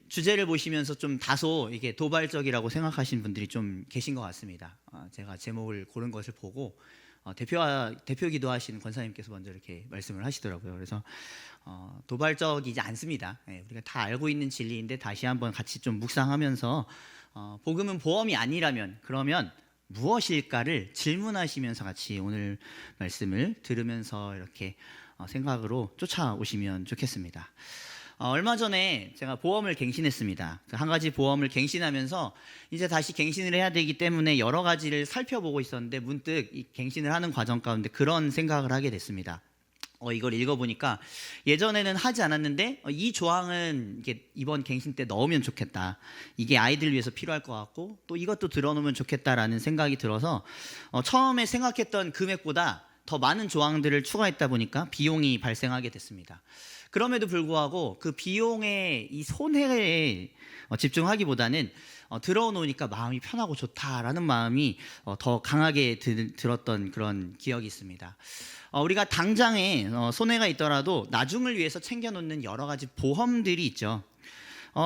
주제를 보시면서 좀 다소 이게 도발적이라고 생각하시는 분들이 좀 계신 것 같습니다. 제가 제목을 고른 것을 보고 대표 기도하시는 권사님께서 먼저 이렇게 말씀을 하시더라고요. 그래서 도발적이지 않습니다. 우리가 다 알고 있는 진리인데 다시 한번 같이 좀 묵상하면서 복음은 보험이 아니라면 그러면 무엇일까를 질문하시면서 같이 오늘 말씀을 들으면서 이렇게 생각으로 쫓아오시면 좋겠습니다. 얼마 전에 제가 보험을 갱신했습니다. 한 가지 보험을 갱신하면서 이제 다시 갱신을 해야 되기 때문에 여러 가지를 살펴보고 있었는데 문득 이 갱신을 하는 과정 가운데 그런 생각을 하게 됐습니다. 이걸 읽어보니까 예전에는 하지 않았는데 이 조항은 이번 갱신 때 넣으면 좋겠다. 이게 아이들 위해서 필요할 것 같고 또 이것도 들어놓으면 좋겠다라는 생각이 들어서 처음에 생각했던 금액보다 더 많은 조항들을 추가했다 보니까 비용이 발생하게 됐습니다. 그럼에도 불구하고 그 비용의 이 손해에 집중하기보다는 들어놓으니까 마음이 편하고 좋다라는 마음이 더 강하게 들었던 그런 기억이 있습니다. 우리가 당장에 손해가 있더라도 나중을 위해서 챙겨놓는 여러 가지 보험들이 있죠.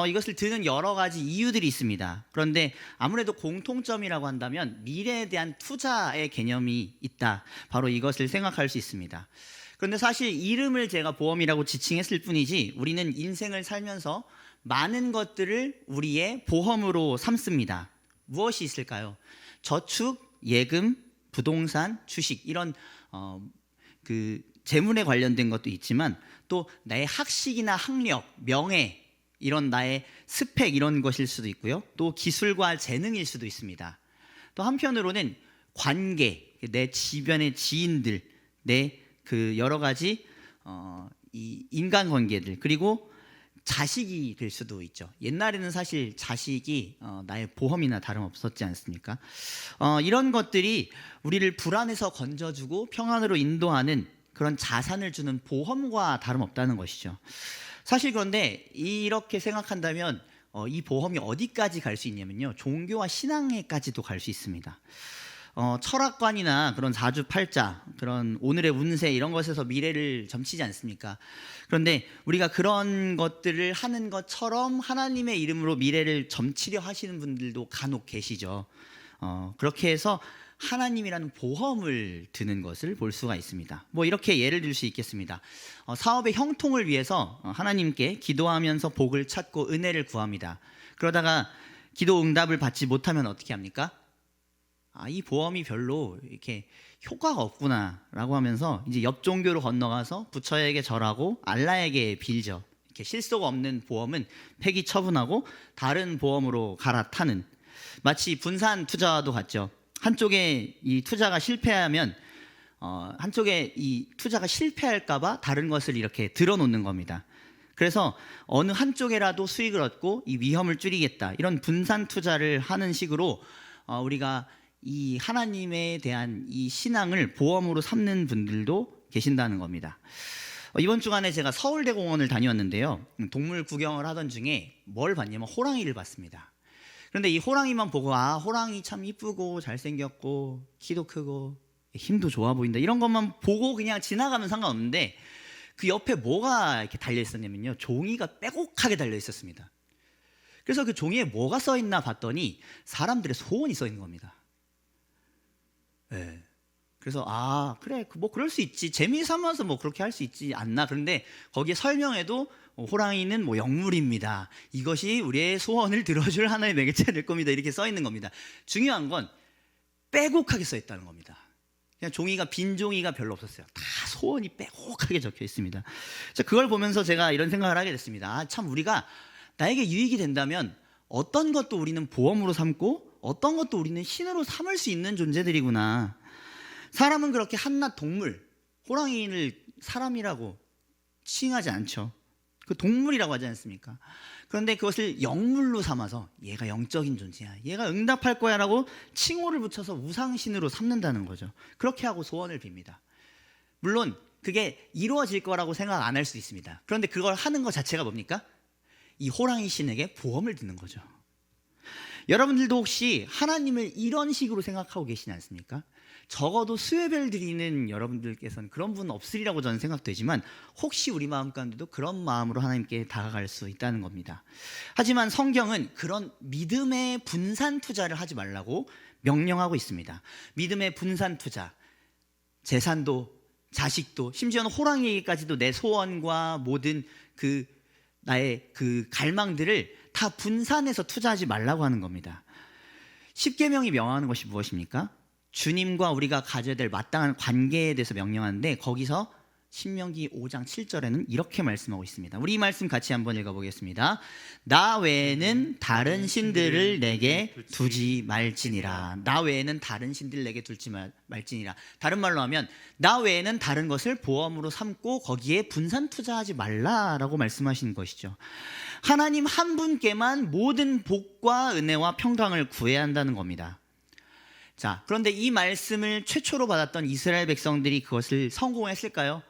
이것을 드는 여러 가지 이유들이 있습니다. 그런데 아무래도 공통점이라고 한다면 미래에 대한 투자의 개념이 있다. 바로 이것을 생각할 수 있습니다. 그런데 사실 이름을 제가 보험이라고 지칭했을 뿐이지 우리는 인생을 살면서 많은 것들을 우리의 보험으로 삼습니다. 무엇이 있을까요? 저축, 예금, 부동산, 주식 이런 그 재물에 관련된 것도 있지만 또 나의 학식이나 학력, 명예 이런 나의 스펙 이런 것일 수도 있고요. 또 기술과 재능일 수도 있습니다. 또 한편으로는 관계, 내 주변의 지인들, 내 그 여러 가지 이 인간관계들 그리고 자식이 될 수도 있죠. 옛날에는 사실 자식이 나의 보험이나 다름없었지 않습니까? 이런 것들이 우리를 불안에서 건져주고 평안으로 인도하는 그런 자산을 주는 보험과 다름없다는 것이죠. 사실 그런데 이렇게 생각한다면 이 보험이 어디까지 갈 수 있냐면요. 종교와 신앙에까지도 갈 수 있습니다. 철학관이나 그런 사주팔자, 그런 오늘의 운세 이런 것에서 미래를 점치지 않습니까? 그런데 우리가 그런 것들을 하는 것처럼 하나님의 이름으로 미래를 점치려 하시는 분들도 간혹 계시죠. 그렇게 해서 하나님이라는 보험을 드는 것을 볼 수가 있습니다. 뭐 이렇게 예를 들 수 있겠습니다. 사업의 형통을 위해서 하나님께 기도하면서 복을 찾고 은혜를 구합니다. 그러다가 기도 응답을 받지 못하면 어떻게 합니까? 이 보험이 별로 이렇게 효과가 없구나라고 하면서 이제 옆 종교로 건너가서 부처에게 절하고 알라에게 빌죠. 이렇게 실속 없는 보험은 폐기 처분하고 다른 보험으로 갈아타는, 마치 분산 투자와도 같죠. 한쪽에 이 투자가 실패하면 한쪽에 이 투자가 실패할까봐 다른 것을 이렇게 들어놓는 겁니다. 그래서 어느 한쪽에라도 수익을 얻고 이 위험을 줄이겠다 이런 분산 투자를 하는 식으로 우리가 이 하나님에 대한 이 신앙을 보험으로 삼는 분들도 계신다는 겁니다. 이번 주간에 제가 서울대공원을 다녀왔는데요. 동물 구경을 하던 중에 뭘 봤냐면 호랑이를 봤습니다. 그런데 이 호랑이만 보고 호랑이 참 이쁘고 잘생겼고 키도 크고 힘도 좋아 보인다 이런 것만 보고 그냥 지나가면 상관없는데 그 옆에 뭐가 이렇게 달려 있었냐면요. 종이가 빼곡하게 달려 있었습니다. 그래서 그 종이에 뭐가 써 있나 봤더니 사람들의 소원이 써 있는 겁니다. 네. 그래서 그래 뭐 그럴 수 있지 재미 삼아서 뭐 그렇게 할 수 있지 않나. 그런데 거기에 설명에도 호랑이는 뭐 영물입니다. 이것이 우리의 소원을 들어줄 하나의 매개체가 될 겁니다. 이렇게 써 있는 겁니다. 중요한 건 빼곡하게 써 있다는 겁니다. 그냥 종이가 빈 종이가 별로 없었어요. 다 소원이 빼곡하게 적혀 있습니다. 그걸 보면서 제가 이런 생각을 하게 됐습니다. 참 우리가 나에게 유익이 된다면 어떤 것도 우리는 보험으로 삼고 어떤 것도 우리는 신으로 삼을 수 있는 존재들이구나. 사람은 그렇게 한낱 동물, 호랑이를 사람이라고 칭하지 않죠. 그 동물이라고 하지 않습니까? 그런데 그것을 영물로 삼아서 얘가 영적인 존재야, 얘가 응답할 거야 라고 칭호를 붙여서 우상신으로 삼는다는 거죠. 그렇게 하고 소원을 빕니다. 물론 그게 이루어질 거라고 생각 안 할 수 있습니다. 그런데 그걸 하는 것 자체가 뭡니까? 이 호랑이 신에게 보험을 드는 거죠. 여러분들도 혹시 하나님을 이런 식으로 생각하고 계시지 않습니까? 적어도 수예배를 드리는 여러분들께서는 그런 분 없으리라고 저는 생각되지만 혹시 우리 마음 가운데도 그런 마음으로 하나님께 다가갈 수 있다는 겁니다. 하지만 성경은 그런 믿음의 분산 투자를 하지 말라고 명령하고 있습니다. 믿음의 분산 투자, 재산도 자식도 심지어는 호랑이에게까지도 내 소원과 모든 나의 갈망들을 다 분산해서 투자하지 말라고 하는 겁니다. 십계명이 명하는 것이 무엇입니까? 주님과 우리가 가져야 될 마땅한 관계에 대해서 명령하는데 거기서 신명기 5장 7절에는 이렇게 말씀하고 있습니다. 우리 이 말씀 같이 한번 읽어보겠습니다. 나 외에는 다른 신들을 내게 두지 말지니라. 나 외에는 다른 신들을 내게 두지 말지니라. 다른 말로 하면 나 외에는 다른 것을 보험으로 삼고 거기에 분산 투자하지 말라라고 말씀하시는 것이죠. 하나님 한 분께만 모든 복과 은혜와 평강을 구해야 한다는 겁니다. 자, 그런데 이 말씀을 최초로 받았던 이스라엘 백성들이 그것을 성공했을까요?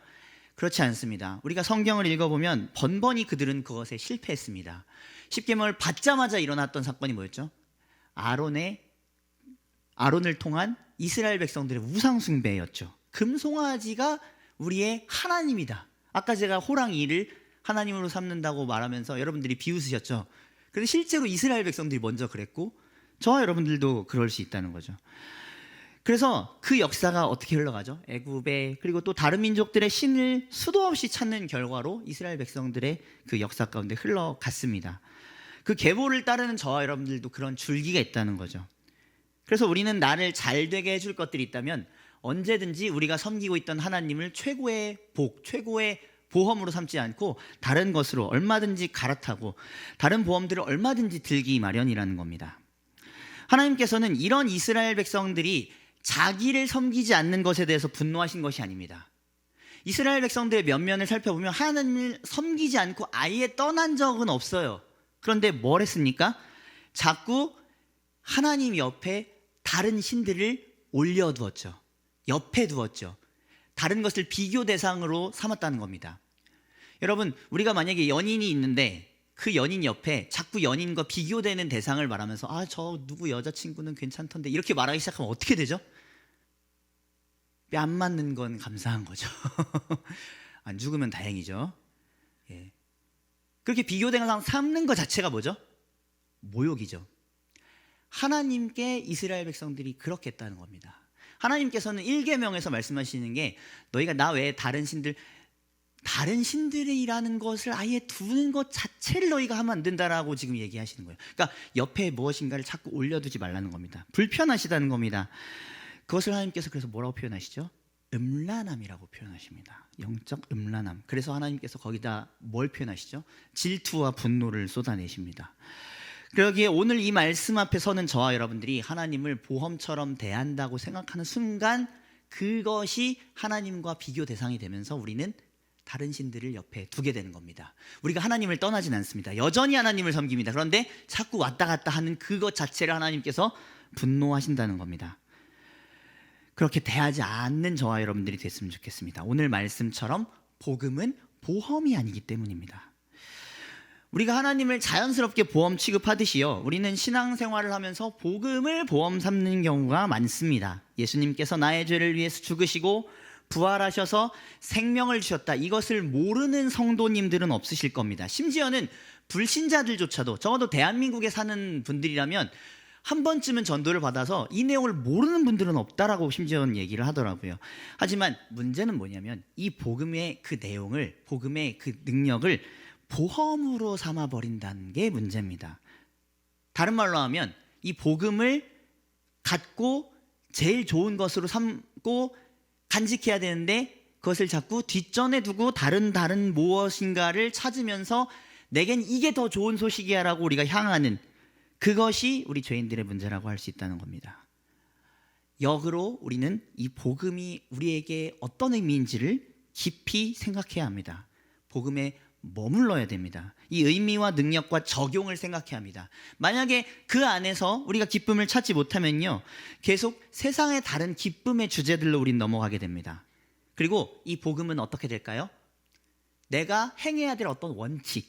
그렇지 않습니다. 우리가 성경을 읽어보면 번번이 그들은 그것에 실패했습니다. 십계명을 받자마자 일어났던 사건이 뭐였죠? 아론을 통한 이스라엘 백성들의 우상 숭배였죠. 금송아지가 우리의 하나님이다. 아까 제가 호랑이를 하나님으로 삼는다고 말하면서 여러분들이 비웃으셨죠. 그런데 실제로 이스라엘 백성들이 먼저 그랬고 저와 여러분들도 그럴 수 있다는 거죠. 그래서 그 역사가 어떻게 흘러가죠? 애굽에 그리고 또 다른 민족들의 신을 수도 없이 찾는 결과로 이스라엘 백성들의 그 역사 가운데 흘러갔습니다. 그 계보를 따르는 저와 여러분들도 그런 줄기가 있다는 거죠. 그래서 우리는 나를 잘 되게 해줄 것들이 있다면 언제든지 우리가 섬기고 있던 하나님을 최고의 복, 최고의 보험으로 삼지 않고 다른 것으로 얼마든지 갈아타고 다른 보험들을 얼마든지 들기 마련이라는 겁니다. 하나님께서는 이런 이스라엘 백성들이 자기를 섬기지 않는 것에 대해서 분노하신 것이 아닙니다. 이스라엘 백성들의 면면을 살펴보면 하나님을 섬기지 않고 아예 떠난 적은 없어요. 그런데 뭘 했습니까? 자꾸 하나님 옆에 다른 신들을 올려두었죠. 옆에 두었죠. 다른 것을 비교 대상으로 삼았다는 겁니다. 여러분, 우리가 만약에 연인이 있는데 그 연인 옆에 자꾸 연인과 비교되는 대상을 말하면서 저 누구 여자친구는 괜찮던데 이렇게 말하기 시작하면 어떻게 되죠? 뺨 맞는 건 감사한 거죠. 안 죽으면 다행이죠. 예. 그렇게 비교 대상 삼는 것 자체가 뭐죠? 모욕이죠. 하나님께 이스라엘 백성들이 그렇게 했다는 겁니다. 하나님께서는 1계명에서 말씀하시는 게 너희가 나 외에 다른 신들이라는 것을 아예 두는 것 자체를 너희가 하면 안 된다라고 지금 얘기하시는 거예요. 그러니까 옆에 무엇인가를 자꾸 올려두지 말라는 겁니다. 불편하시다는 겁니다. 그것을 하나님께서 그래서 뭐라고 표현하시죠? 음란함이라고 표현하십니다. 영적 음란함. 그래서 하나님께서 거기다 뭘 표현하시죠? 질투와 분노를 쏟아내십니다. 그러기에 오늘 이 말씀 앞에 서는 저와 여러분들이 하나님을 보험처럼 대한다고 생각하는 순간 그것이 하나님과 비교 대상이 되면서 우리는 다른 신들을 옆에 두게 되는 겁니다. 우리가 하나님을 떠나진 않습니다. 여전히 하나님을 섬깁니다. 그런데 자꾸 왔다 갔다 하는 그것 자체를 하나님께서 분노하신다는 겁니다. 그렇게 대하지 않는 저와 여러분들이 됐으면 좋겠습니다. 오늘 말씀처럼 복음은 보험이 아니기 때문입니다. 우리가 하나님을 자연스럽게 보험 취급하듯이요, 우리는 신앙생활을 하면서 복음을 보험 삼는 경우가 많습니다. 예수님께서 나의 죄를 위해서 죽으시고 부활하셔서 생명을 주셨다, 이것을 모르는 성도님들은 없으실 겁니다. 심지어는 불신자들조차도, 적어도 대한민국에 사는 분들이라면 한 번쯤은 전도를 받아서 이 내용을 모르는 분들은 없다라고 심지어는 얘기를 하더라고요. 하지만 문제는 뭐냐면 이 복음의 그 내용을, 복음의 그 능력을 보험으로 삼아버린다는 게 문제입니다. 다른 말로 하면 이 복음을 갖고 제일 좋은 것으로 삼고 간직해야 되는데 그것을 자꾸 뒷전에 두고 다른 무엇인가를 찾으면서 내겐 이게 더 좋은 소식이야 라고 우리가 향하는, 그것이 우리 죄인들의 문제라고 할 수 있다는 겁니다. 역으로 우리는 이 복음이 우리에게 어떤 의미인지를 깊이 생각해야 합니다. 복음에 머물러야 됩니다. 이 의미와 능력과 적용을 생각해야 합니다. 만약에 그 안에서 우리가 기쁨을 찾지 못하면요, 계속 세상의 다른 기쁨의 주제들로 우린 넘어가게 됩니다. 그리고 이 복음은 어떻게 될까요? 내가 행해야 될 어떤 원칙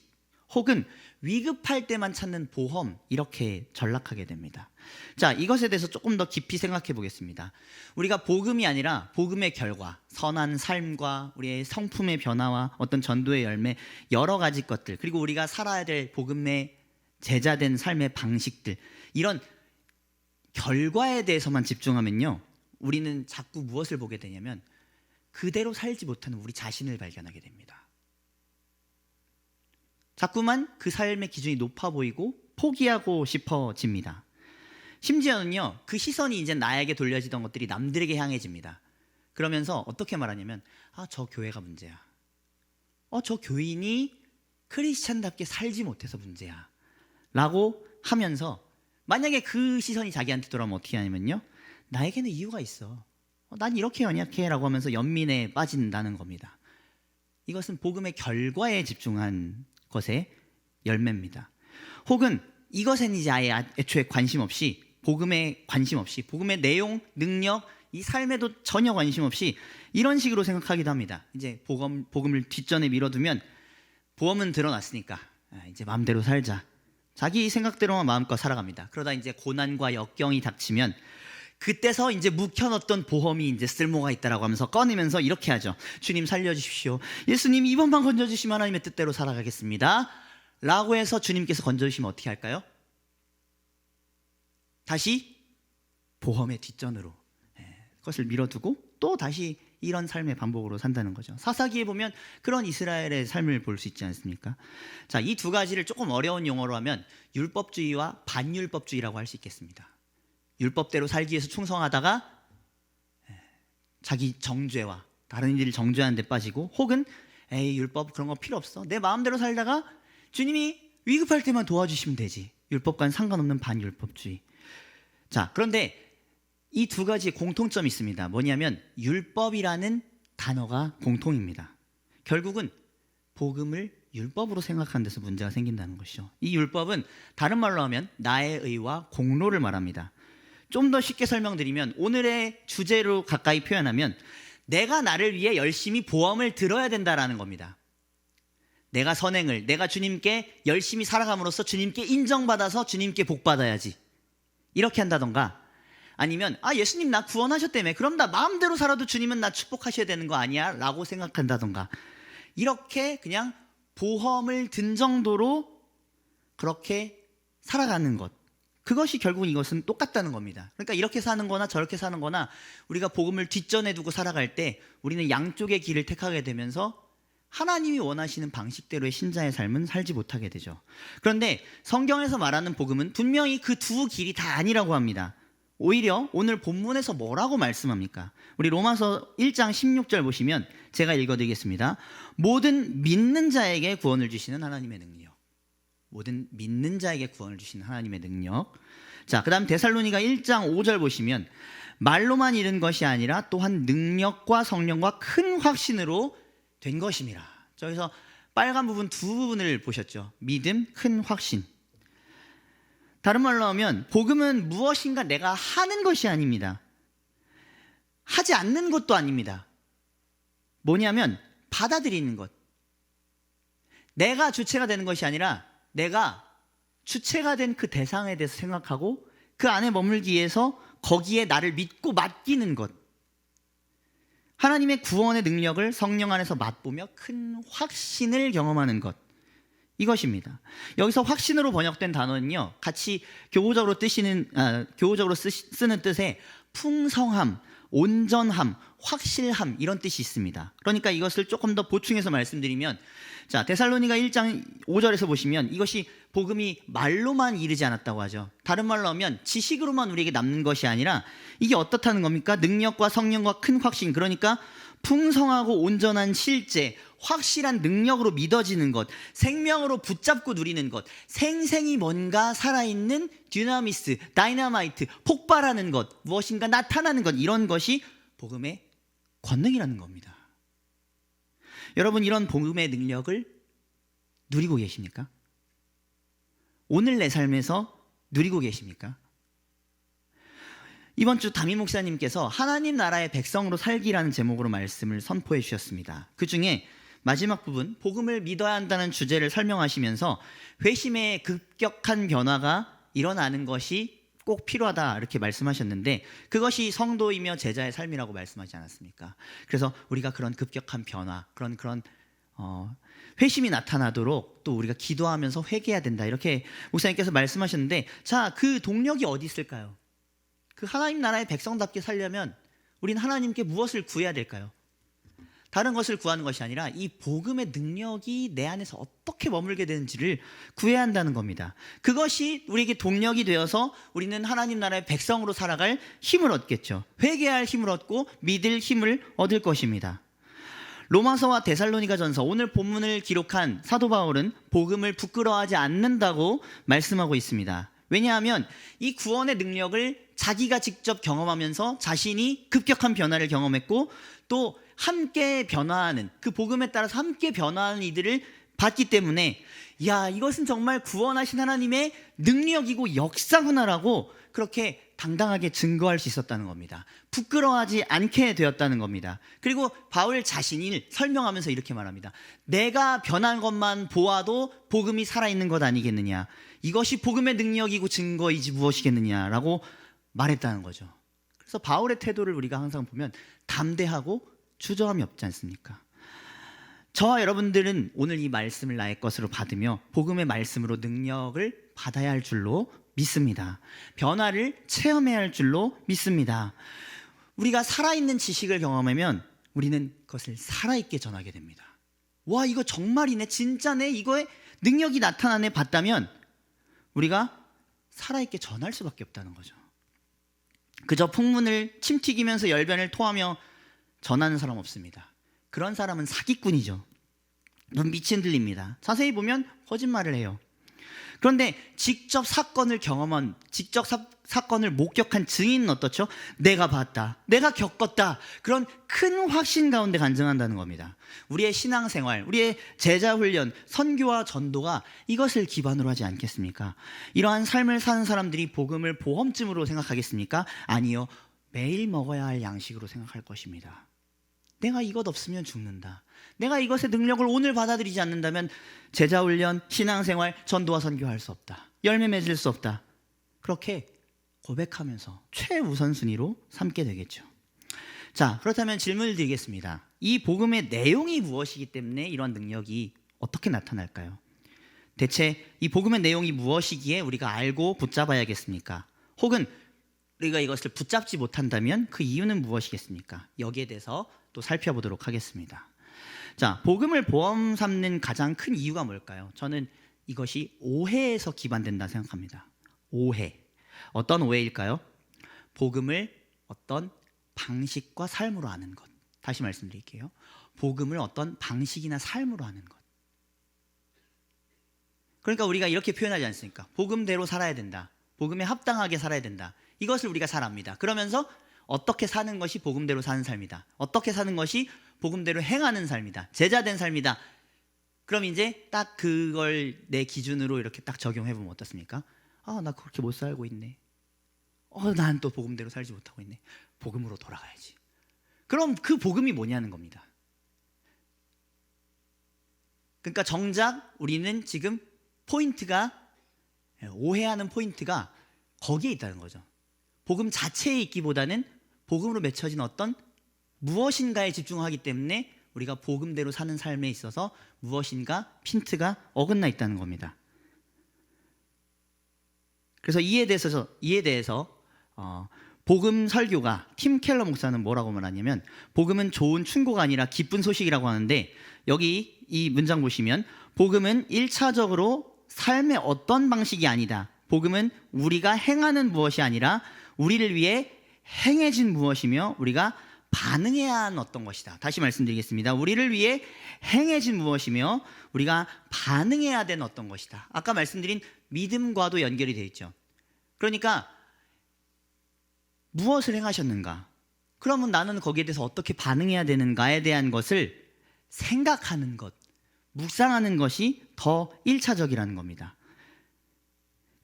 혹은 위급할 때만 찾는 보험, 이렇게 전락하게 됩니다. 자, 이것에 대해서 조금 더 깊이 생각해 보겠습니다. 우리가 복음이 아니라 복음의 결과, 선한 삶과 우리의 성품의 변화와 어떤 전도의 열매, 여러 가지 것들, 그리고 우리가 살아야 될 복음의 제자된 삶의 방식들, 이런 결과에 대해서만 집중하면요, 우리는 자꾸 무엇을 보게 되냐면 그대로 살지 못하는 우리 자신을 발견하게 됩니다. 자꾸만 그 삶의 기준이 높아 보이고 포기하고 싶어집니다. 심지어는요, 그 시선이 이제 나에게 돌려지던 것들이 남들에게 향해집니다. 그러면서 어떻게 말하냐면, 저 교회가 문제야. 저 교인이 크리스찬답게 살지 못해서 문제야. 라고 하면서, 만약에 그 시선이 자기한테 돌아오면 어떻게 하냐면요, 나에게는 이유가 있어. 난 이렇게 연약해. 라고 하면서 연민에 빠진다는 겁니다. 이것은 복음의 결과에 집중한 것의 열매입니다. 혹은 이것엔 이제 아예 애초에 관심 없이, 복음에 관심 없이, 복음의 내용, 능력, 이 삶에도 전혀 관심 없이 이런 식으로 생각하기도 합니다. 이제 복음을 뒷전에 밀어두면 보험은 드러났으니까 이제 마음대로 살자. 자기 생각대로만 마음껏 살아갑니다. 그러다 이제 고난과 역경이 닥치면 그때서 이제 묵혀놓던 보험이 이제 쓸모가 있다라고 하면서 꺼내면서 이렇게 하죠. 주님 살려주십시오. 예수님 이번만 건져주시면 하나님의 뜻대로 살아가겠습니다. 라고 해서 주님께서 건져주시면 어떻게 할까요? 다시 보험의 뒷전으로 그것을 밀어두고 또 다시 이런 삶의 반복으로 산다는 거죠. 사사기에 보면 그런 이스라엘의 삶을 볼 수 있지 않습니까? 자, 이 두 가지를 조금 어려운 용어로 하면 율법주의와 반율법주의라고 할 수 있겠습니다. 율법대로 살기 위해서 충성하다가 자기 정죄와 다른 이들을 정죄하는 데 빠지고, 혹은 율법 그런 거 필요 없어, 내 마음대로 살다가 주님이 위급할 때만 도와주시면 되지, 율법과는 상관없는 반율법주의. 자, 그런데 이 두 가지의 공통점이 있습니다. 뭐냐면 율법이라는 단어가 공통입니다. 결국은 복음을 율법으로 생각하는 데서 문제가 생긴다는 것이죠. 이 율법은 다른 말로 하면 나의 의와 공로를 말합니다. 좀 더 쉽게 설명드리면, 오늘의 주제로 가까이 표현하면 내가 나를 위해 열심히 보험을 들어야 된다라는 겁니다. 내가 선행을, 내가 주님께 열심히 살아감으로써 주님께 인정받아서 주님께 복받아야지, 이렇게 한다던가, 아니면 예수님 나 구원하셨다며, 그럼 나 마음대로 살아도 주님은 나 축복하셔야 되는 거 아니야? 라고 생각한다던가, 이렇게 그냥 보험을 든 정도로 그렇게 살아가는 것, 그것이 결국 이것은 똑같다는 겁니다. 그러니까 이렇게 사는 거나 저렇게 사는 거나, 우리가 복음을 뒷전에 두고 살아갈 때 우리는 양쪽의 길을 택하게 되면서 하나님이 원하시는 방식대로의 신자의 삶은 살지 못하게 되죠. 그런데 성경에서 말하는 복음은 분명히 그 두 길이 다 아니라고 합니다. 오히려 오늘 본문에서 뭐라고 말씀합니까? 우리 로마서 1장 16절 보시면, 제가 읽어드리겠습니다. 모든 믿는 자에게 구원을 주시는 하나님의 능력. 모든 믿는 자에게 구원을 주시는 하나님의 능력. 자, 그 다음 데살로니가 1장 5절 보시면, 말로만 이른 것이 아니라 또한 능력과 성령과 큰 확신으로 된 것임이라. 저기서 빨간 부분 두 부분을 보셨죠? 믿음, 큰 확신. 다른 말로 하면 복음은 무엇인가 내가 하는 것이 아닙니다. 하지 않는 것도 아닙니다. 뭐냐면 받아들이는 것. 내가 주체가 되는 것이 아니라 내가 주체가 된 그 대상에 대해서 생각하고 그 안에 머물기 위해서 거기에 나를 믿고 맡기는 것. 하나님의 구원의 능력을 성령 안에서 맛보며 큰 확신을 경험하는 것. 이것입니다. 여기서 확신으로 번역된 단어는요, 같이 교보적으로 쓰는 뜻에 풍성함, 온전함, 확실함, 이런 뜻이 있습니다. 그러니까 이것을 조금 더 보충해서 말씀드리면, 자, 데살로니가 1장 5절에서 보시면 이것이 복음이 말로만 이르지 않았다고 하죠. 다른 말로 하면 지식으로만 우리에게 남는 것이 아니라 이게 어떻다는 겁니까? 능력과 성령과 큰 확신, 그러니까 풍성하고 온전한 실제, 확실한 능력으로 믿어지는 것, 생명으로 붙잡고 누리는 것, 생생히 뭔가 살아있는 듀나미스, 다이너마이트, 폭발하는 것, 무엇인가 나타나는 것, 이런 것이 복음의 권능이라는 겁니다. 여러분, 이런 복음의 능력을 누리고 계십니까? 오늘 내 삶에서 누리고 계십니까? 이번 주 담임 목사님께서 하나님 나라의 백성으로 살기라는 제목으로 말씀을 선포해 주셨습니다. 그 중에 마지막 부분, 복음을 믿어야 한다는 주제를 설명하시면서 회심의 급격한 변화가 일어나는 것이 꼭 필요하다 이렇게 말씀하셨는데, 그것이 성도이며 제자의 삶이라고 말씀하지 않았습니까? 그래서 우리가 그런 급격한 변화, 그런 회심이 나타나도록 또 우리가 기도하면서 회개해야 된다 이렇게 목사님께서 말씀하셨는데, 자, 그 동력이 어디 있을까요? 그 하나님 나라의 백성답게 살려면 우리는 하나님께 무엇을 구해야 될까요? 다른 것을 구하는 것이 아니라 이 복음의 능력이 내 안에서 어떻게 머물게 되는지를 구해야 한다는 겁니다. 그것이 우리에게 동력이 되어서 우리는 하나님 나라의 백성으로 살아갈 힘을 얻겠죠. 회개할 힘을 얻고 믿을 힘을 얻을 것입니다. 로마서와 데살로니가전서, 오늘 본문을 기록한 사도 바울은 복음을 부끄러워하지 않는다고 말씀하고 있습니다. 왜냐하면 이 구원의 능력을 자기가 직접 경험하면서 자신이 급격한 변화를 경험했고, 또 함께 변화하는, 그 복음에 따라서 함께 변화하는 이들을 봤기 때문에, 야, 이것은 정말 구원하신 하나님의 능력이고 역사구나라고 그렇게 당당하게 증거할 수 있었다는 겁니다. 부끄러워하지 않게 되었다는 겁니다. 그리고 바울 자신이 설명하면서 이렇게 말합니다. 내가 변한 것만 보아도 복음이 살아있는 것 아니겠느냐, 이것이 복음의 능력이고 증거이지 무엇이겠느냐라고 말했다는 거죠. 그래서 바울의 태도를 우리가 항상 보면 담대하고 주저함이 없지 않습니까? 저와 여러분들은 오늘 이 말씀을 나의 것으로 받으며 복음의 말씀으로 능력을 받아야 할 줄로 믿습니다. 변화를 체험해야 할 줄로 믿습니다. 우리가 살아있는 지식을 경험하면 우리는 그것을 살아있게 전하게 됩니다. 와, 이거 정말이네, 진짜네, 이거에 능력이 나타나네 봤다면 우리가 살아있게 전할 수밖에 없다는 거죠. 그저 풍문을 침 튀기면서 열변을 토하며 전하는 사람 없습니다. 그런 사람은 사기꾼이죠. 눈빛이 흔들립니다. 자세히 보면 거짓말을 해요. 그런데 직접 사건을 경험한, 직접 사건을 목격한 증인은 어떻죠? 내가 봤다, 내가 겪었다, 그런 큰 확신 가운데 간증한다는 겁니다. 우리의 신앙생활, 우리의 제자훈련, 선교와 전도가 이것을 기반으로 하지 않겠습니까? 이러한 삶을 사는 사람들이 복음을 보험쯤으로 생각하겠습니까? 아니요, 매일 먹어야 할 양식으로 생각할 것입니다. 내가 이것 없으면 죽는다, 내가 이것의 능력을 오늘 받아들이지 않는다면 제자훈련, 신앙생활, 전도와 선교할 수 없다, 열매 맺을 수 없다, 그렇게 고백하면서 최우선순위로 삼게 되겠죠. 자, 그렇다면 질문을 드리겠습니다. 이 복음의 내용이 무엇이기 때문에 이런 능력이 어떻게 나타날까요? 대체 이 복음의 내용이 무엇이기에 우리가 알고 붙잡아야겠습니까? 혹은 우리가 이것을 붙잡지 못한다면 그 이유는 무엇이겠습니까? 여기에 대해서 또 살펴보도록 하겠습니다. 자, 복음을 보험 삼는 가장 큰 이유가 뭘까요? 저는 이것이 오해에서 기반된다 생각합니다. 오해. 어떤 오해일까요? 복음을 어떤 방식과 삶으로 아는 것. 다시 말씀드릴게요. 복음을 어떤 방식이나 삶으로 아는 것. 그러니까 우리가 이렇게 표현하지 않습니까? 복음대로 살아야 된다, 복음에 합당하게 살아야 된다, 이것을 우리가 잘 압니다. 그러면서 어떻게 사는 것이 복음대로 사는 삶이다, 어떻게 사는 것이 복음대로 행하는 삶이다, 제자된 삶이다. 그럼 이제 딱 그걸 내 기준으로 이렇게 딱 적용해보면 어떻습니까? 아, 나 그렇게 못 살고 있네. 난 또 복음대로 살지 못하고 있네. 복음으로 돌아가야지. 그럼 그 복음이 뭐냐는 겁니다. 그러니까 정작 우리는 지금 오해하는 포인트가 거기에 있다는 거죠. 복음 자체에 있기보다는 복음으로 맺혀진 어떤 무엇인가에 집중하기 때문에 우리가 복음대로 사는 삶에 있어서 무엇인가 핀트가 어긋나 있다는 겁니다. 그래서 이에 대해서 복음 설교가 팀 켈러 목사는 뭐라고 말하냐면, 복음은 좋은 충고가 아니라 기쁜 소식이라고 하는데, 여기 이 문장 보시면 복음은 1차적으로 삶의 어떤 방식이 아니다, 복음은 우리가 행하는 무엇이 아니라 우리를 위해 행해진 무엇이며 우리가 반응해야 하는 어떤 것이다. 다시 말씀드리겠습니다. 우리를 위해 행해진 무엇이며 우리가 반응해야 되는 어떤 것이다. 아까 말씀드린 믿음과도 연결이 되어 있죠. 그러니까 무엇을 행하셨는가? 그러면 나는 거기에 대해서 어떻게 반응해야 되는가에 대한 것을 생각하는 것, 묵상하는 것이 더 1차적이라는 겁니다.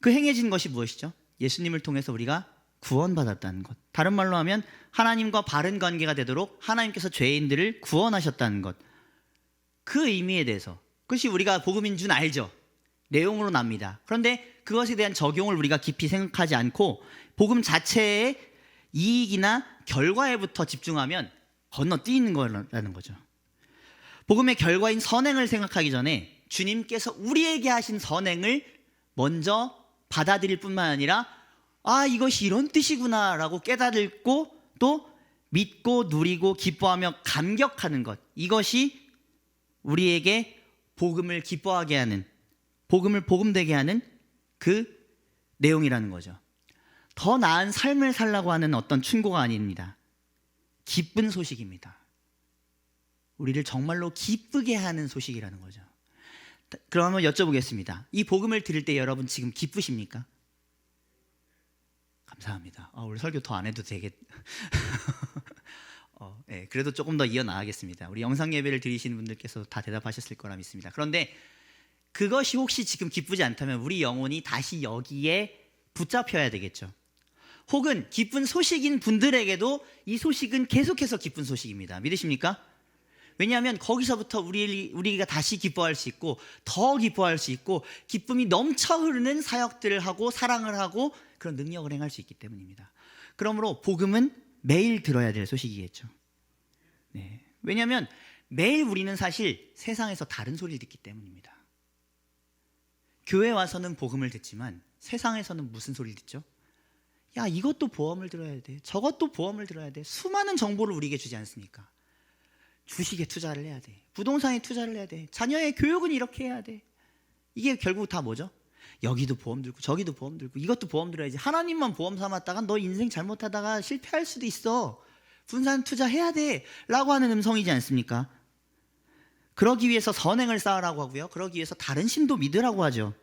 그 행해진 것이 무엇이죠? 예수님을 통해서 우리가 구원받았다는 것. 다른 말로 하면 하나님과 바른 관계가 되도록 하나님께서 죄인들을 구원하셨다는 것. 그 의미에 대해서, 그것이 우리가 복음인 줄 알죠. 내용으로 납니다. 그런데 그것에 대한 적용을 우리가 깊이 생각하지 않고 복음 자체의 이익이나 결과에부터 집중하면 건너뛰는 거라는 거죠. 복음의 결과인 선행을 생각하기 전에 주님께서 우리에게 하신 선행을 먼저 받아들일 뿐만 아니라 이것이 이런 뜻이구나 라고 깨달고 또 믿고 누리고 기뻐하며 감격하는 것, 이것이 우리에게 복음을 기뻐하게 하는, 복음을 복음되게 하는 그 내용이라는 거죠. 더 나은 삶을 살라고 하는 어떤 충고가 아닙니다. 기쁜 소식입니다. 우리를 정말로 기쁘게 하는 소식이라는 거죠. 그럼 한번 여쭤보겠습니다. 이 복음을 들을 때 여러분 지금 기쁘십니까? 감사합니다. 우리 설교 더 안 해도 되겠. 네, 그래도 조금 더 이어나가겠습니다. 우리 영상 예배를 드리시는 분들께서 다 대답하셨을 거라 믿습니다. 그런데 그것이 혹시 지금 기쁘지 않다면 우리 영혼이 다시 여기에 붙잡혀야 되겠죠. 혹은 기쁜 소식인 분들에게도 이 소식은 계속해서 기쁜 소식입니다. 믿으십니까? 왜냐하면 거기서부터 우리가 다시 기뻐할 수 있고 더 기뻐할 수 있고 기쁨이 넘쳐 흐르는 사역들을 하고 사랑을 하고 그런 능력을 행할 수 있기 때문입니다. 그러므로 복음은 매일 들어야 될 소식이겠죠. 네. 왜냐하면 매일 우리는 사실 세상에서 다른 소리를 듣기 때문입니다. 교회 와서는 복음을 듣지만 세상에서는 무슨 소리를 듣죠? 야, 이것도 보험을 들어야 돼, 저것도 보험을 들어야 돼. 수많은 정보를 우리에게 주지 않습니까? 주식에 투자를 해야 돼, 부동산에 투자를 해야 돼, 자녀의 교육은 이렇게 해야 돼. 이게 결국 다 뭐죠? 여기도 보험 들고 저기도 보험 들고 이것도 보험 들어야지. 하나님만 보험 삼았다가 너 인생 잘못하다가 실패할 수도 있어. 분산 투자해야 돼 라고 하는 음성이지 않습니까? 그러기 위해서 선행을 쌓으라고 하고요, 그러기 위해서 다른 신도 믿으라고 하죠.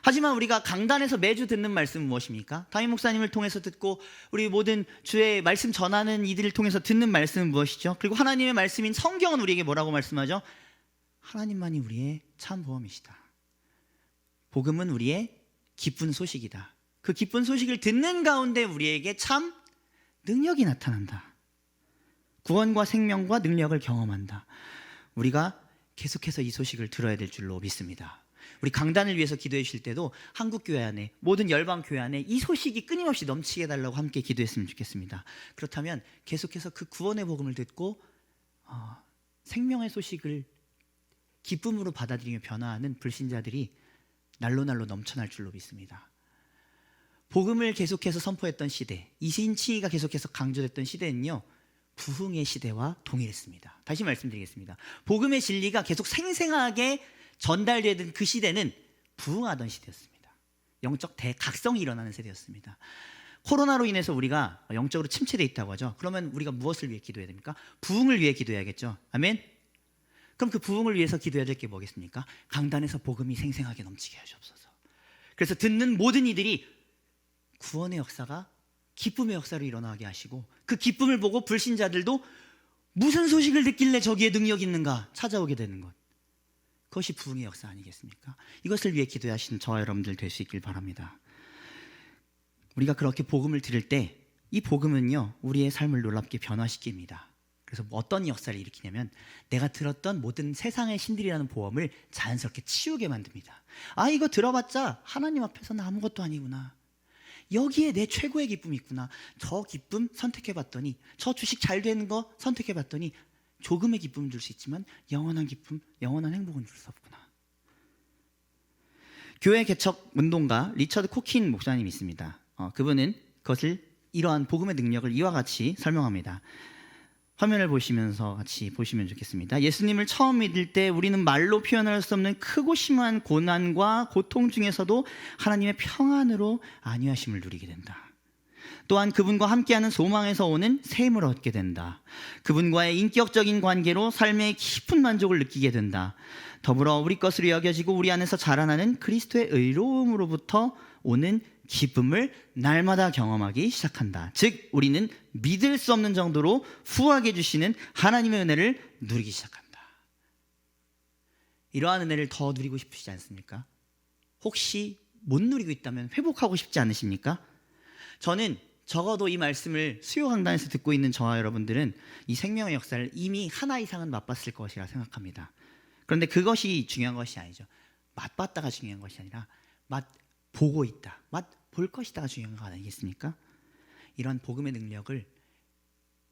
하지만 우리가 강단에서 매주 듣는 말씀은 무엇입니까? 담임 목사님을 통해서 듣고 우리 모든 주의 말씀 전하는 이들을 통해서 듣는 말씀은 무엇이죠? 그리고 하나님의 말씀인 성경은 우리에게 뭐라고 말씀하죠? 하나님만이 우리의 참 보험이시다. 복음은 우리의 기쁜 소식이다. 그 기쁜 소식을 듣는 가운데 우리에게 참 능력이 나타난다. 구원과 생명과 능력을 경험한다. 우리가 계속해서 이 소식을 들어야 될 줄로 믿습니다. 우리 강단을 위해서 기도해 주실 때도 한국교회 안에, 모든 열방교회 안에 이 소식이 끊임없이 넘치게 해달라고 함께 기도했으면 좋겠습니다. 그렇다면 계속해서 그 구원의 복음을 듣고 생명의 소식을 기쁨으로 받아들이며 변화하는 불신자들이 날로 넘쳐날 줄로 믿습니다. 복음을 계속해서 선포했던 시대, 이신칭의가 계속해서 강조됐던 시대는요, 부흥의 시대와 동일했습니다. 다시 말씀드리겠습니다. 복음의 진리가 계속 생생하게 전달되던 그 시대는 부흥하던 시대였습니다. 영적 대각성이 일어나는 세대였습니다. 코로나로 인해서 우리가 영적으로 침체되어 있다고 하죠. 그러면 우리가 무엇을 위해 기도해야 됩니까? 부흥을 위해 기도해야겠죠. 아멘. 그럼 그 부흥을 위해서 기도해야 될 게 뭐겠습니까? 강단에서 복음이 생생하게 넘치게 하시옵소서. 그래서 듣는 모든 이들이 구원의 역사가 기쁨의 역사로 일어나게 하시고, 그 기쁨을 보고 불신자들도 무슨 소식을 듣길래 저기에 능력이 있는가 찾아오게 되는 것, 그것이 부흥의 역사 아니겠습니까? 이것을 위해 기도하시는 저와 여러분들 될 수 있길 바랍니다. 우리가 그렇게 복음을 들을 때 이 복음은요, 우리의 삶을 놀랍게 변화시킵니다. 그래서 어떤 역사를 일으키냐면 내가 들었던 모든 세상의 신들이라는 보험을 자연스럽게 치우게 만듭니다. 이거 들어봤자 하나님 앞에서는 아무것도 아니구나. 여기에 내 최고의 기쁨이 있구나. 저 기쁨 선택해봤더니, 저 주식 잘 되는 거 선택해봤더니 조금의 기쁨을 줄 수 있지만 영원한 기쁨, 영원한 행복은 줄 수 없구나. 교회 개척 운동가 리처드 코킨 목사님이 있습니다. 그분은 그것을, 이러한 복음의 능력을 이와 같이 설명합니다. 화면을 보시면서 같이 보시면 좋겠습니다. 예수님을 처음 믿을 때 우리는 말로 표현할 수 없는 크고 심한 고난과 고통 중에서도 하나님의 평안으로 안위하심을 누리게 된다. 또한 그분과 함께하는 소망에서 오는 새 힘을 얻게 된다. 그분과의 인격적인 관계로 삶의 깊은 만족을 느끼게 된다. 더불어 우리 것으로 여겨지고 우리 안에서 자라나는 그리스도의 의로움으로부터 오는 기쁨을 날마다 경험하기 시작한다. 즉 우리는 믿을 수 없는 정도로 후하게 주시는 하나님의 은혜를 누리기 시작한다. 이러한 은혜를 더 누리고 싶으시지 않습니까? 혹시 못 누리고 있다면 회복하고 싶지 않으십니까? 저는 적어도 이 말씀을 수요 강단에서 듣고 있는 저와 여러분들은 이 생명의 역사를 이미 하나 이상은 맛봤을 것이라 생각합니다. 그런데 그것이 중요한 것이 아니죠. 맛봤다가 중요한 것이 아니라 맛 보고 있다, 맛 볼 것이다가 중요한 거 아니겠습니까? 이런 복음의 능력을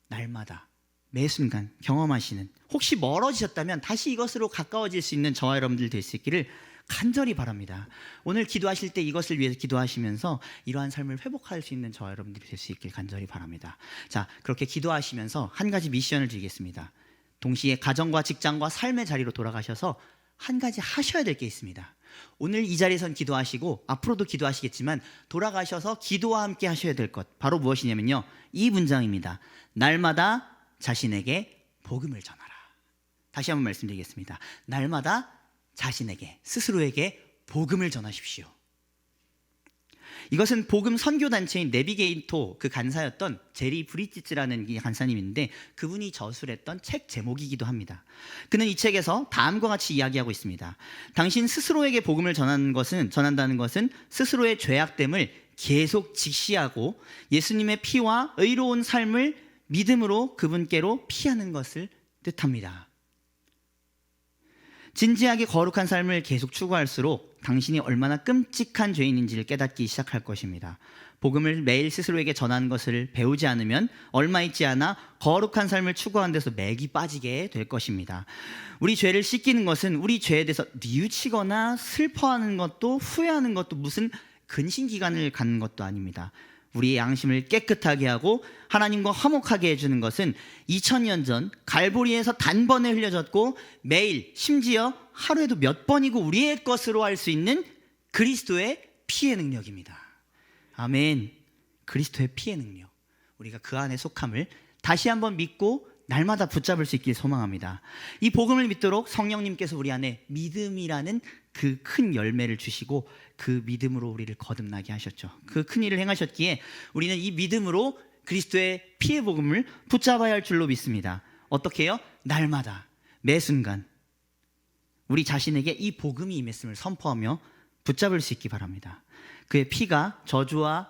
날마다 매 순간 경험하시는, 혹시 멀어지셨다면 다시 이것으로 가까워질 수 있는 저와 여러분들 될 수 있기를 간절히 바랍니다. 오늘 기도하실 때 이것을 위해서 기도하시면서 이러한 삶을 회복할 수 있는 저와 여러분들이 될 수 있길 간절히 바랍니다. 자, 그렇게 기도하시면서 한 가지 미션을 드리겠습니다. 동시에 가정과 직장과 삶의 자리로 돌아가셔서 한 가지 하셔야 될 게 있습니다. 오늘 이 자리에선 기도하시고 앞으로도 기도하시겠지만 돌아가셔서 기도와 함께 하셔야 될 것, 바로 무엇이냐면요, 이 문장입니다. 날마다 자신에게 복음을 전하라. 다시 한번 말씀드리겠습니다. 날마다 자신에게, 스스로에게 복음을 전하십시오. 이것은 복음 선교단체인 내비게이토 그 간사였던 제리 브리지츠라는 이 간사님인데, 그분이 저술했던 책 제목이기도 합니다. 그는 이 책에서 다음과 같이 이야기하고 있습니다. 당신 스스로에게 복음을 전한다는 것은 스스로의 죄악됨을 계속 직시하고 예수님의 피와 의로운 삶을 믿음으로 그분께로 피하는 것을 뜻합니다. 진지하게 거룩한 삶을 계속 추구할수록 당신이 얼마나 끔찍한 죄인인지를 깨닫기 시작할 것입니다. 복음을 매일 스스로에게 전하는 것을 배우지 않으면 얼마 있지 않아 거룩한 삶을 추구하는 데서 맥이 빠지게 될 것입니다. 우리 죄를 씻기는 것은 우리 죄에 대해서 뉘우치거나 슬퍼하는 것도 후회하는 것도 무슨 근신기간을 갖는 것도 아닙니다. 우리의 양심을 깨끗하게 하고 하나님과 화목하게 해주는 것은 2000년 전 갈보리에서 단번에 흘려졌고 매일 심지어 하루에도 몇 번이고 우리의 것으로 할 수 있는 그리스도의 피의 능력입니다. 아멘. 그리스도의 피의 능력, 우리가 그 안에 속함을 다시 한번 믿고 날마다 붙잡을 수 있길 소망합니다. 이 복음을 믿도록 성령님께서 우리 안에 믿음이라는 그 큰 열매를 주시고 그 믿음으로 우리를 거듭나게 하셨죠. 그 큰 일을 행하셨기에 우리는 이 믿음으로 그리스도의 피의 복음을 붙잡아야 할 줄로 믿습니다. 어떻게 해요? 날마다 매 순간 우리 자신에게 이 복음이 임했음을 선포하며 붙잡을 수 있기 바랍니다. 그의 피가 저주와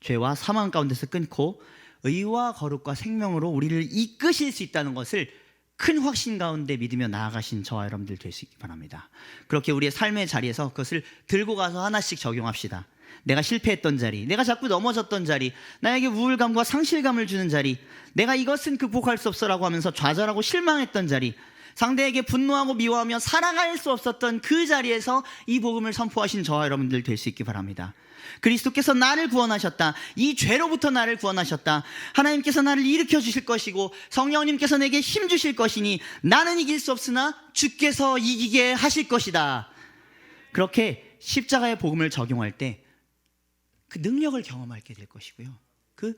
죄와 사망 가운데서 끊고 의와 거룩과 생명으로 우리를 이끄실 수 있다는 것을 큰 확신 가운데 믿으며 나아가신 저와 여러분들 될 수 있기 바랍니다. 그렇게 우리의 삶의 자리에서 그것을 들고 가서 하나씩 적용합시다. 내가 실패했던 자리, 내가 자꾸 넘어졌던 자리, 나에게 우울감과 상실감을 주는 자리, 내가 이것은 극복할 수 없어라고 하면서 좌절하고 실망했던 자리, 상대에게 분노하고 미워하며 살아갈 수 없었던 그 자리에서 이 복음을 선포하신 저와 여러분들 될 수 있기 바랍니다. 그리스도께서 나를 구원하셨다, 이 죄로부터 나를 구원하셨다, 하나님께서 나를 일으켜 주실 것이고 성령님께서 내게 힘 주실 것이니 나는 이길 수 없으나 주께서 이기게 하실 것이다. 그렇게 십자가의 복음을 적용할 때 그 능력을 경험하게 될 것이고요, 그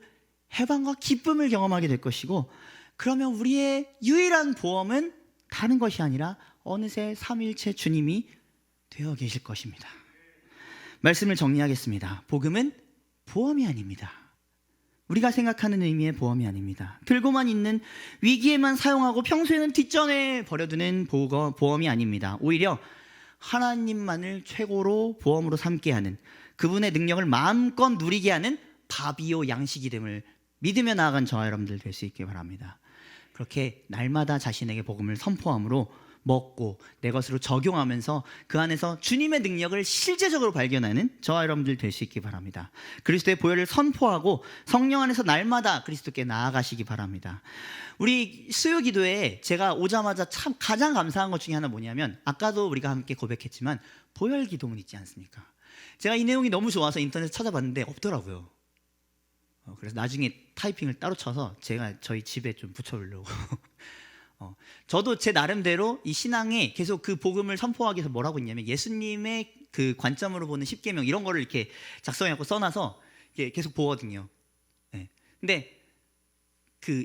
해방과 기쁨을 경험하게 될 것이고, 그러면 우리의 유일한 보험은 다른 것이 아니라 어느새 삼위일체 주님이 되어 계실 것입니다. 말씀을 정리하겠습니다. 복음은 보험이 아닙니다. 우리가 생각하는 의미의 보험이 아닙니다. 들고만 있는, 위기에만 사용하고 평소에는 뒷전에 버려두는 보험이 아닙니다. 오히려 하나님만을 최고로 보험으로 삼게 하는, 그분의 능력을 마음껏 누리게 하는 밥이요 양식이 됨을 믿으며 나아간 저와 여러분들 될 수 있길 바랍니다. 그렇게 날마다 자신에게 복음을 선포함으로 먹고 내 것으로 적용하면서 그 안에서 주님의 능력을 실제적으로 발견하는 저와 여러분들 될 수 있기 바랍니다. 그리스도의 보혈을 선포하고 성령 안에서 날마다 그리스도께 나아가시기 바랍니다. 우리 수요 기도에 제가 오자마자 참 가장 감사한 것 중에 하나 뭐냐면, 아까도 우리가 함께 고백했지만 보혈 기도문 있지 않습니까? 제가 이 내용이 너무 좋아서 인터넷에 찾아봤는데 없더라고요. 그래서 나중에 타이핑을 따로 쳐서 제가 저희 집에 좀 붙여보려고 저도 제 나름대로 이 신앙에 계속 그 복음을 선포하기 위해서 뭐라고 했냐면, 예수님의 그 관점으로 보는 십계명 이런 거를 이렇게 작성해갖고 써놔서 이렇게 계속 보거든요. 네. 근데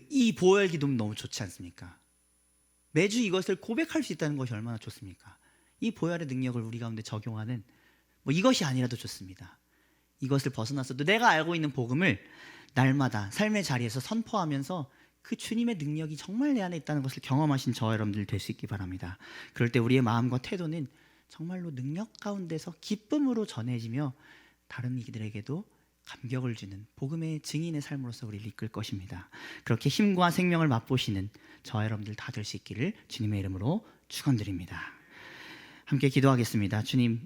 이 보혈 기도는 너무 좋지 않습니까? 매주 이것을 고백할 수 있다는 것이 얼마나 좋습니까? 이 보혈의 능력을 우리 가운데 적용하는, 이것이 아니라도 좋습니다. 이것을 벗어나서도 내가 알고 있는 복음을 날마다 삶의 자리에서 선포하면서 그 주님의 능력이 정말 내 안에 있다는 것을 경험하신 저와 여러분들 될 수 있기 바랍니다. 그럴 때 우리의 마음과 태도는 정말로 능력 가운데서 기쁨으로 전해지며 다른 이들에게도 감격을 주는 복음의 증인의 삶으로서 우리를 이끌 것입니다. 그렇게 힘과 생명을 맛보시는 저와 여러분들 다 될 수 있기를 주님의 이름으로 축원드립니다. 함께 기도하겠습니다. 주님,